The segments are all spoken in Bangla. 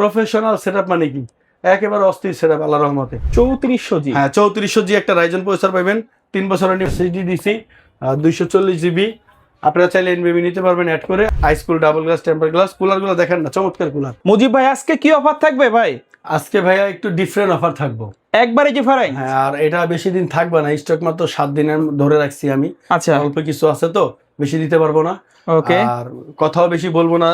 প্রফেশনাল সেটআপ মানে কি একেবারে অস্থির সেটআপ আল্লাহর রহমতে 3400 জি। হ্যাঁ 3400 জি একটা রাইজন প্রসেসর পাবেন 3 বছর এসএসডি দিছি 240 জিবি আপনারা চাইলে এনবিবি নিতে পারবেন অ্যাড করে high school double glass temper glass কুলারগুলো দেখেন না চমৎকার কুলার। মুজিব ভাই আজকে কি অফার থাকবে ভাই? আজকে ভাইয়া একটু ডিফারেন্ট অফার থাকবো একবারে ডিফারেন্ট। হ্যাঁ আর এটা বেশি দিন থাকবে না স্টক মাত্র 7 দিনের ধরে রাখছি আমি। আচ্ছা অল্প কিছু আছে তো বেশি দিতে পারবো না। ওকে আর কথাও বেশি বলবো না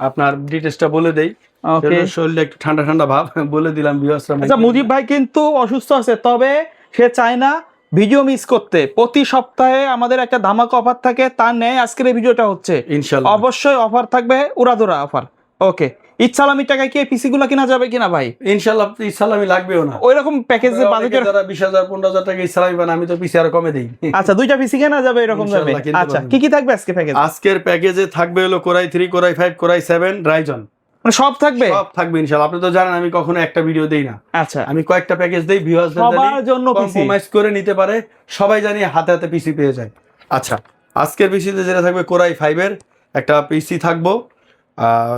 আপনার ডিটেইলসটা বলে দেই। ওকে শরীরটা একটু ঠান্ডা ঠান্ডা ভাব বলে দিলাম ভিউয়ার্সরা। আচ্ছা মুজিব ভাই কিন্তু অসুস্থ আছে, তবে সে চায় না ভিডিও মিস করতে। প্রতি সপ্তাহে আমাদের একটা ধামাকা অফার থাকে, তার নেই আজকের এই ভিডিওটা হচ্ছে। ইনশাআল্লাহ অবশ্যই অফার থাকবে, উড়াধুরা অফার। ওকে ইচ্ছালামি টাকায় কি পিসি গুলো কিনা যাবে কিনা ভাই? ইনশাআল্লাহ ইসলামি লাগবেও না ওই রকম প্যাকেজে বাজেটের যারা 20000 15000 টাকা ইসলামি বান আমি তো পিসি আরো কমে দেই। আচ্ছা দুইটা পিসি কেনা যাবে এরকম যাবে। ইনশাআল্লাহ কিনতে আচ্ছা পারবেন। কি কি থাকবে আজকে প্যাকেজ? আজকের প্যাকেজে থাকবে হলো কোরাই 3 কোরাই 5 কোরাই 7 রাইজন মানে সব থাকবে? সব থাকবে ইনশাআল্লাহ। আপনি তো জানেন আমি কখনো একটা ভিডিও দেই না। আচ্ছা আমি কয়েকটা প্যাকেজ দেই ভিউয়ারদের সবার জন্য পিসি কম্প্রোমাইজ করে নিতে পারে, সবাই জানি হাতে হাতে পিসি পেয়ে যায়। আচ্ছা আজকের পিসিতে যেটা থাকবে কোরাই 5 এর একটা পিসি থাকবো।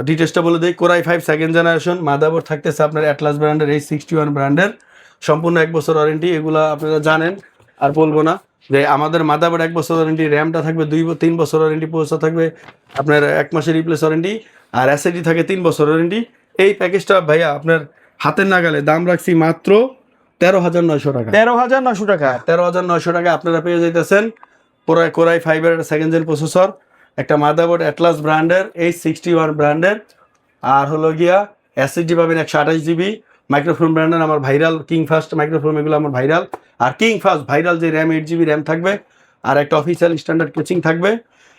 ডিটেলসটা বলে দেই। কোরাই 5 সেকেন্ড জেনারেশন মাদারবোর্ড থাকতেছে আপনার অ্যাটলাস ব্র্যান্ডের H61 ব্র্যান্ডের সম্পূর্ণ 1 বছর ওয়ারেন্টি। এগুলা আপনারা জানেন আর বলবো না যে আমাদের মাদারবোর্ড 1 বছর ওয়ারেন্টি, র্যামটা থাকবে 3 বছর ওয়ারেন্টি, প্রসেসর থাকবে আপনার 1 মাসের রিপ্লেস ওয়ারেন্টি আর এসএসডি থাকে 3 বছর ওয়ারেন্টি। এই প্যাকেজটা ভাইয়া আপনার হাতের নাগালে দাম রাখছি মাত্র 13900 টাকা। 13900 টাকা। 13900 টাকা আপনারা পেয়ে যাইতেছেন কোরাই 5 এর সেকেন্ড জেন প্রসেসর, একটা মাদারবোর্ড অ্যাটলাস ব্র্যান্ডের H61 ব্র্যান্ডের, আর হলো গিয়া এসএসডি পাবেন 128 জিবি, মাইক্রোফোন ব্র্যান্ডের আমার ভাইরাল কিং ফাস্ট মাইক্রোফোন, এগুলো আমার ভাইরাল। আর কিং ফাস্ট ভাইরাল যে র্যাম 8 জিবি র্যাম থাকবে, আর একটা অফিসিয়াল স্ট্যান্ডার্ড কেচিং থাকবে।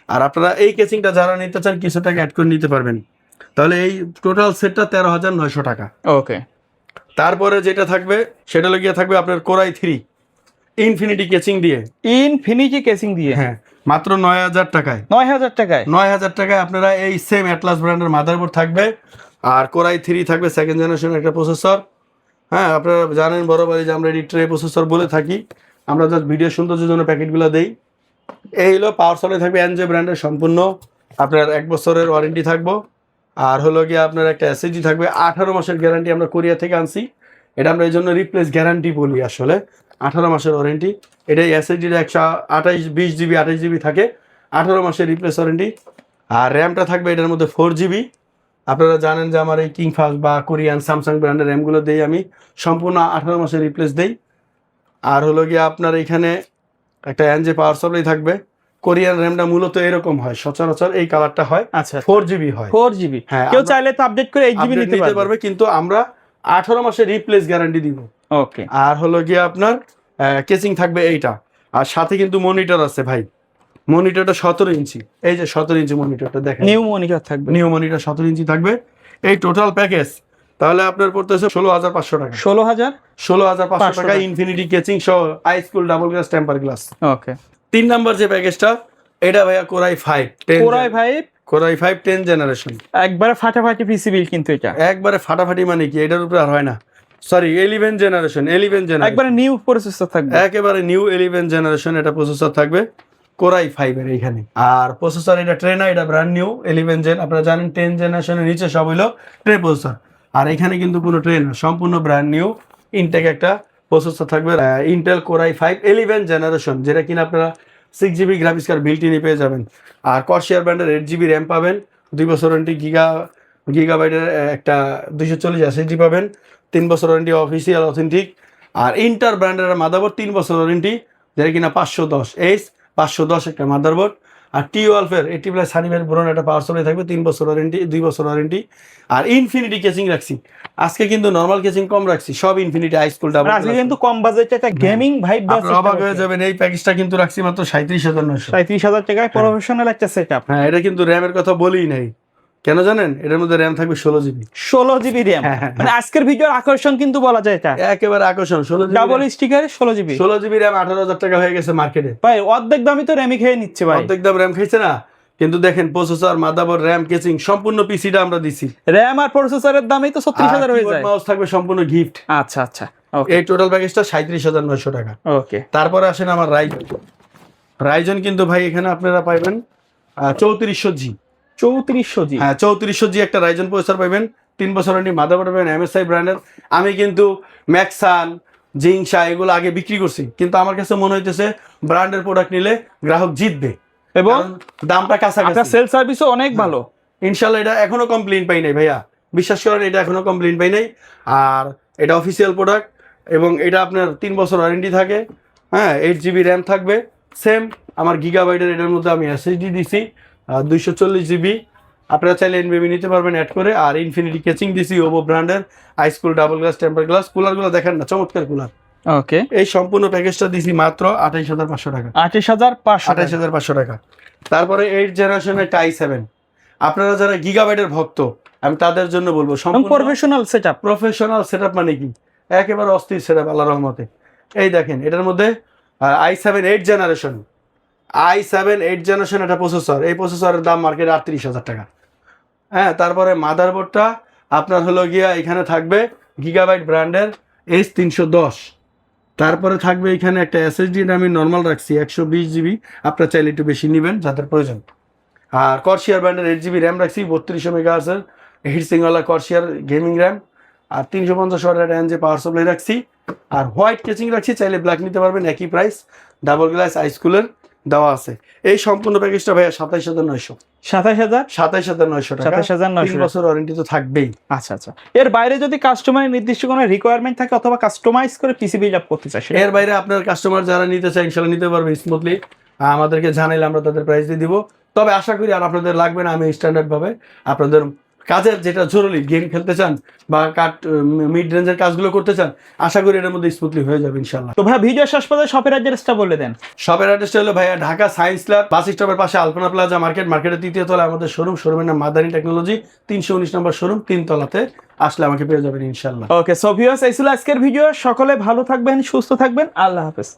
আর আপনারা এই কেচিংটা যারা নিতে চান কিছু টাকা অ্যাড করে নিতে পারবেন। তাহলে এই টোটাল সেটটা 13900 টাকা। ওকে তারপরে যেটা থাকবে সেটা হলো গিয়ে থাকবে আপনার কোরাই 3 ইনফিনিটি কেচিং দিয়ে, ইনফিনিটি কেসিং দিয়ে হ্যাঁ মাত্র 9000 টাকায়। 9000 টাকায় 9000 টাকায় আপনারা এই সেম অ্যাটলাস ব্র্যান্ডের মাদারবোর্ড থাকবে, আর কোরাই 3 থাকবে সেকেন্ড জেনারেশনের একটা প্রসেসর। হ্যাঁ আপনারা জানেন বরাবরই যে আমরা ট্রে প্রসেসর বলে থাকি, আমরা জাস্ট ভিডিও সৌন্দর্যের জন্য প্যাকেটগুলো দেই। এই হলো পাওয়ার সাপ্লাই থাকবে এনজে ব্র্যান্ডের সম্পূর্ণ আপনার 1 বছরের ওয়ারেন্টি থাকবো। আর হলো গিয়ে আপনার একটা এসএসডি থাকবে 18 মাসের গ্যারান্টি, আমরা কোরিয়া থেকে আনছি। এটা আমরা এই জন্য রিপ্লেস গ্যারান্টি বলি, আসলে 18 মাসের ওয়ারেন্টি। এটাই এসএসডি 128 জিবি 28 জিবি থাকে, 18 মাসের রিপ্লেস ওয়ারেন্টি। আর র্যামটা থাকবে এটার মধ্যে 4 জিবি। আপনারা জানেন যে আমার এই কিং ফাস্ট বা কোরিয়ান স্যামসাং ব্র্যান্ডের র্যামগুলো দেই আমি সম্পূর্ণ 18 মাসের রিপ্লেস দেই। আর হলো গিয়ে আপনার এখানে একটা এনজে পাওয়ার সাপ্লাই থাকবে। কোরিয়ান র্যামটা মূলত এরকম হয়, সচরাচর এই কালারটা হয়, আচ্ছা 4 জিবি হয়। 4 জিবি। হ্যাঁ, কেউ আমরা- চাইলে তো আপডেট করে 8 জিবি আপনি নিতে নিতে পারবে। পারবে, কিন্তু আমরা 18 মাসের রিপ্লেস গ্যারান্টি দিব। ওকে আর হলো গিয়ে আপনার কেসিং থাকবে এইটা, আর সাথে কিন্তু মনিটর আছে ভাই। মনিটরটা 17 ইঞ্চি, এই যে 17 ইঞ্চি মনিটরটা দেখেন, নিউ মনিটর থাকবে। নিউ মনিটর 17 ইঞ্চি থাকবে। এই টোটাল প্যাকেজ তাহলে আপনার পড়তেছে 16500 টাকা। 16000 16500 টাকা টাকা। ইনফিনিটি কেচিং সহ high school double glass temper glass. Okay 3 number যে প্যাকেজটা এটা ভাইয়া কোরাই 5 কোরাই ভাই কোরাই 5 10 জেনারেশন। একবারে ফাটাফাটি পিসি বিল কিন্তু এটা একবারে ফাটাফাটি মানে কি, এটার উপরে আর হয় না। সরি 11 জেনারেশন, 11 জেনারেশন একবারে নিউ প্রসেসর থাকবে। একেবারে নিউ 11 জেনারেশন এটা প্রসেসর থাকবে কোরাই 5 এর এইখানে। আর প্রসেসর এটা ট্রে না, এটা ব্র্যান্ড নিউ 11 জেন। আপনারা জানেন 10 জেনারেশনের নিচে সব হলো ট্রে প্রসেসর, আর এখানে কিন্তু কোনো ট্রে না, সম্পূর্ণ ব্র্যান্ড নিউ ইনটেক একটা প্রসেসর থাকবে। ইন্টেল কোরাই 5 11 জেনারেশন, যেটা কিনা আপনারা 6 GB graphics card built in পেয়ে যাবেন। আর কর্সিয়ার ব্র্যান্ডের 8 জিবি র্যাম পাবেন, 2 বছর ওয়ারেন্টি, গিগাবাইটের একটা 240 এসএসডি পাবেন, 3 বছর ওয়ারেন্টি অফিসিয়াল অথেন্টিক। আর ইন্টার ব্র্যান্ডের মাদারবোর্ড 3 বছর ওয়ারেন্টি, যেটা কিনা 510 একটা মাদারবোর্ড। আর টি12 80+ সার্টিফাইড ব্রোন একটা পাওয়ার সাপ্লাই থাকবে, 3 বছর ওয়ারেন্টি, 2 বছর ওয়ারেন্টি। আর ইনফিনিটি কেচিং রাখছি আজকে, কিন্তু নরমাল কেচিং কম রাখছি, সব ইনফিনিটি হাই স্কুল ডাবল। আজকে কিন্তু কম বাজেটে একটা গেমিং ভাইব দাও। আপনারা অবাক হয়ে যাবেন, এই প্যাকেজটা কিন্তু রাখছি মাত্র 37900। 37000 টাকায় প্রফেশনাল একটা সেটআপ। হ্যাঁ এটা কিন্তু র্যামের কথা বলেই নাই, কেন জানেন? এটার মধ্যে র্যাম থাকবে 16 জিবি। 16 জিবি র্যাম, হ্যাঁ। মানে আজকের ভিডিওর আকর্ষণ কিন্তু বলা যায় এটা। একেবারে আকর্ষণ, 16 GB double sticker 16 GB. 16 GB RAM 18000 টাকা হয়ে গেছে মার্কেটে। ভাই অর্ধেক দামই তো র্যামই খেয়ে নিচ্ছে ভাই। অর্ধেক দাম র্যাম খাইছে না, কিন্তু দেখেন প্রসেসর মাদারবোর্ড র্যাম কেচিং সম্পূর্ণ পিসিটা আমরা দিছি। র্যাম আর প্রসেসরের দামই তো 36000 হয়ে যায়। মাউস থাকবে সম্পূর্ণ গিফট। আচ্ছা আচ্ছা ওকে এই টোটাল প্যাকেজটা 37900 টাকা। ওকে তারপরে আসেন আমার রাইজন কিন্তু ভাই এখানে আপনারা পাইবেন 3400 জি। 3400 জি। হ্যাঁ 3400 জি একটা রাইজন প্রসেসর পাবেন, 3 বছর ওয়ারেন্টি, মাদারবোর্ড পাবেন MSI ব্র্যান্ডের। আমি কিন্তু ম্যাক্সান, জিংসা এগুলো আগে বিক্রি করছি, কিন্তু আমার কাছে মনে হইতেছে ব্র্যান্ডের প্রোডাক্ট নিলে গ্রাহক জিতবে এবং কারণ দামটা কাছাকাছি। আপনার সেল সার্ভিসও অনেক ভালো। ইনশাল্লাহ এটা এখনো কমপ্লেইন পাই নাই ভাইয়া, বিশ্বাস করেন এটা এখনো কমপ্লেইন পাই নাই। আর এটা অফিসিয়াল প্রোডাক্ট এবং এটা আপনার 3 বছর ওয়ারেন্টি থাকে। হ্যাঁ, 8 GB র্যাম থাকবে, সেম আমার গিগাবাইটের। এটার মধ্যে আমি SSD দিছি 240 GB। আপনারা চাইলে এনবিবি নিতে পারবেন অ্যাড করে। আর ইনফিনিটি কেচিং দিছি ওভো ব্র্যান্ডের, আইসকুল ডাবল গ্লাস টেম্পার গ্লাস। কুলারগুলো দেখেন না, চমৎকার কুলার। ওকে, এই সম্পূর্ণ প্যাকেজটা দিছি মাত্র 28,500 টাকা। 28,500 28,500 টাকা। তারপরে 8 জেনারেশনের i7, আপনারা যারা গিগাবাইটের ভক্ত আমি তাদের জন্য বলবো সম্পূর্ণ প্রফেশনাল সেটআপ। প্রফেশনাল সেটআপ মানে কি, একেবারে অস্থির সেটআপ আল্লাহর রহমতে। এই দেখেন এটার মধ্যে i7 8 জেনারেশন, i7 8 জেনারেশন একটা প্রসেসর। এই প্রসেসরের দাম মার্কেটে 38,000 টাকা। হ্যাঁ, তারপরে মাদারবোর্ডটা আপনার হলো গিয়া এখানে থাকবে গিগাবাইট ব্র্যান্ডের H310। তারপরে থাকবে এখানে একটা SSD, আমি নর্মাল রাখছি 120 GB, আপনারা চাইলে একটু বেশি নেবেন যাদের প্রয়োজন। আর কর্সিয়ার ব্র্যান্ডের 8 GB র্যাম রাখছি, 3200 মেগাহার্জের হিটসিংওয়ালা কর্সিয়ার গেমিং র্যাম। আর 350 ওয়াটের NJ পাওয়ার সাপ্লাই রাখছি। আর হোয়াইট কেচিং রাখছি, চাইলে ব্ল্যাক নিতে পারবেন, একই প্রাইস, ডাবল গ্লাস আইসকুলের দেওয়া আছে। এই সম্পূর্ণ প্যাকেজটা ভাইয়া 27,900। 27,000 টাকা। 27,900 3 বছর ওয়ারেন্টি তো থাকবেই। আচ্ছা আচ্ছা। এর বাইরে যদি কাস্টমারের নির্দিষ্ট কোনো রিকোয়ারমেন্ট থাকে অথবা কাস্টমাইজ করে পিসি বিল্ড আপ করতে চায়, এর বাইরে আপনার কাস্টমার যারা নিতে চায় ইনশাল্লাহ নিতে পারবে স্মুথলি। আমাদেরকে জানাইলে আমরা তাদের প্রাইস দিয়ে দিব। তবে আশা করি আর আপনাদের লাগবে না, আমি স্ট্যান্ডার্ড ভাবে আপনাদের কাজের যেটা জরুরি, গেম খেলতে চান বা মিড রেঞ্জের কাজগুলো করতে চান, আশা করি এর মধ্যে স্মুথলি হয়ে যাবে ইনশাল্লাহ। তো ভাই ভিডিও শেষ পর্যন্ত শপের অ্যাড্রেসটা বলে দেন। শপের অ্যাড্রেসটা হলো ভাইয়া ঢাকা সায়েন্স ল্যাব বাস স্টপের পাশে আলপনা প্লাজা মার্কেট, মার্কেটের 3য় তলায় আমাদের শোরুম। শোরুমের নাম মাদানী টেকনোলজি, 319 নম্বর শোরুম, 3 তলাতে আসলে আমাকে পেয়ে যাবেন ইনশাল্লাহ। ওকে, সো ভিউয়ার্স এই ছিল আজকের ভিডিও। সকলে ভালো থাকবেন, সুস্থ থাকবেন, আল্লাহ হাফেজ।